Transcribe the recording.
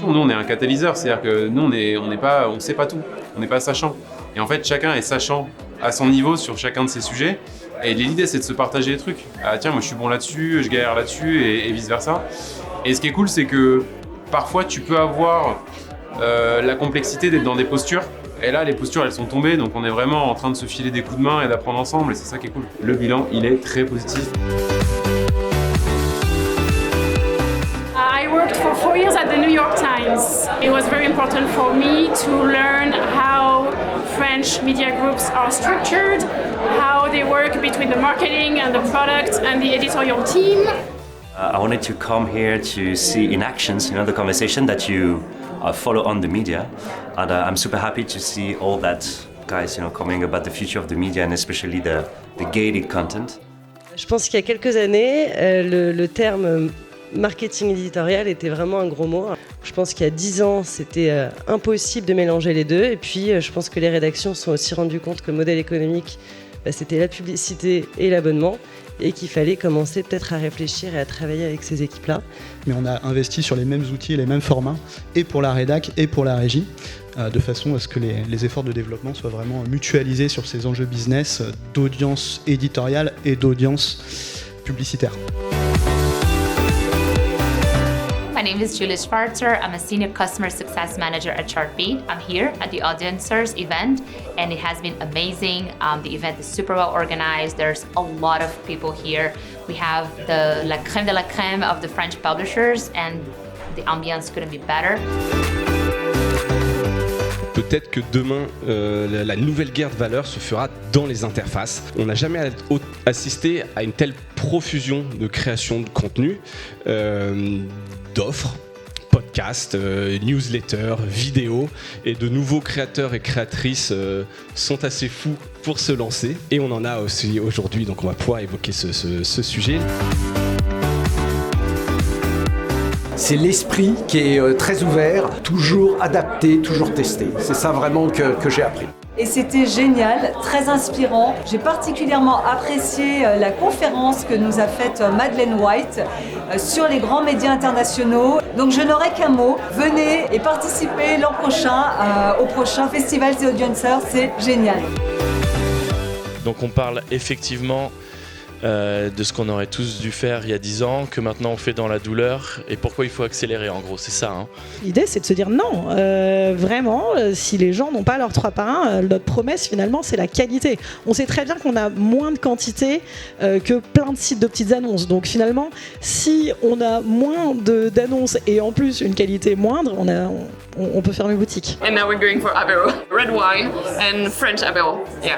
tout. Nous, on est un catalyseur, c'est-à-dire que nous, on sait pas tout, on n'est pas sachant. Et en fait, chacun est sachant à son niveau sur chacun de ces sujets. Et l'idée, c'est de se partager les trucs. Ah tiens, moi, je suis bon là-dessus, je galère là-dessus, et vice-versa. Et ce qui est cool, c'est que parfois, tu peux avoir la complexité d'être dans des postures. Et là, les postures, elles sont tombées, donc on est vraiment en train de se filer des coups de main et d'apprendre ensemble, et c'est ça qui est cool. Le bilan, il est très positif. I worked for 4 years at the New York Times. It was very important for me to learn how French media groups are structured, how they work between the marketing and the product and the editorial team. I wanted to come here to see in actions, the conversation that you follow on the media, and I'm super happy to see all that guys, coming about the future of the media and especially the gated content. Je pense qu'il y a quelques années, le terme marketing éditorial était vraiment un gros mot. Je pense qu'il y a 10 ans, c'était impossible de mélanger les deux. Et puis, je pense que les rédactions se sont aussi rendues compte que le modèle économique, c'était la publicité et l'abonnement, et qu'il fallait commencer peut-être à réfléchir et à travailler avec ces équipes-là. Mais on a investi sur les mêmes outils et les mêmes formats, et pour la rédac et pour la régie, de façon à ce que les efforts de développement soient vraiment mutualisés sur ces enjeux business d'audience éditoriale et d'audience publicitaire. My name is Julie Schwarzer. I'm a Senior Customer Success Manager at Chartbeat. I'm here at the Audiencers event, and it has been amazing. The event is super well organized. There's a lot of people here. We have the la crème de la crème of the French publishers, and the ambiance couldn't be better. Peut-être que demain, la nouvelle guerre de valeurs se fera dans les interfaces. On n'a jamais assisté à une telle profusion de création de contenu, d'offres, podcasts, newsletters, vidéos, et de nouveaux créateurs et créatrices sont assez fous pour se lancer. Et on en a aussi aujourd'hui, donc on va pouvoir évoquer ce sujet. C'est l'esprit qui est très ouvert, toujours adapté, toujours testé. C'est ça vraiment que j'ai appris. Et c'était génial, très inspirant. J'ai particulièrement apprécié la conférence que nous a faite Madeleine White sur les grands médias internationaux. Donc je n'aurai qu'un mot, venez et participez l'an prochain au prochain Festival The Audiencers, c'est génial. Donc on parle effectivement de ce qu'on aurait tous dû faire il y a 10 ans, que maintenant on fait dans la douleur, et pourquoi il faut accélérer, en gros, c'est ça. L'idée, c'est de se dire non, vraiment, si les gens n'ont pas leurs 3 par 1, notre promesse finalement, c'est la qualité. On sait très bien qu'on a moins de quantité que plein de sites de petites annonces, donc finalement, si on a moins d'annonces et en plus une qualité moindre, on peut fermer boutique. And now we're going for Aperol, red wine and French Aperol, yeah.